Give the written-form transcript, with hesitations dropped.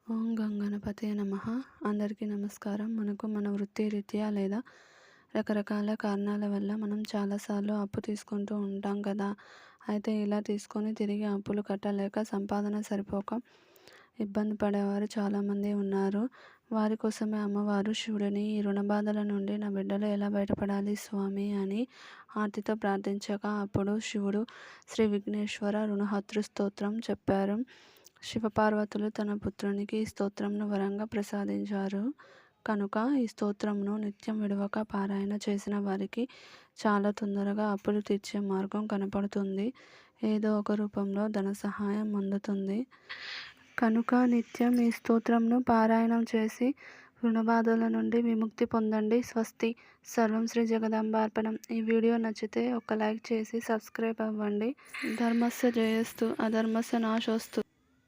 ఓం గంగణపతే నమః. అందరికీ నమస్కారం. మనకు మన వృత్తిరీత్యా లేదా రకరకాల కారణాల వల్ల మనం చాలాసార్లు అప్పు తీసుకుంటూ ఉంటాం కదా! అయితే ఇలా తీసుకొని తిరిగి అప్పులు కట్టలేక సంపాదన సరిపోక ఇబ్బంది పడేవారు చాలామంది ఉన్నారు. వారి కోసమే అమ్మవారు శివుడిని ఈ రుణ బాధల నుండి నా బిడ్డలు ఎలా బయటపడాలి స్వామి అని ఆర్తితో ప్రార్థించగా అప్పుడు శివుడు శ్రీ విఘ్నేశ్వర రుణహర్తృ స్తోత్రం చెప్పారు. శివపార్వతులు తన పుత్రునికి ఈ స్తోత్రంను వరంగా ప్రసాదించారు. కనుక ఈ స్తోత్రంను నిత్యం విడవక పారాయణ చేసిన వారికి చాలా తొందరగా అప్పులు తీర్చే మార్గం కనపడుతుంది. ఏదో ఒక రూపంలో ధన సహాయం అందుతుంది. కనుక నిత్యం ఈ స్తోత్రంను పారాయణం చేసి రుణబాధల నుండి విముక్తి పొందండి. స్వస్తి. సర్వం శ్రీ జగదంబార్పణం. ఈ వీడియో నచ్చితే ఒక లైక్ చేసి సబ్స్క్రైబ్ అవ్వండి. ధర్మస్య జయస్తు అధర్మస్య నాశోస్తు.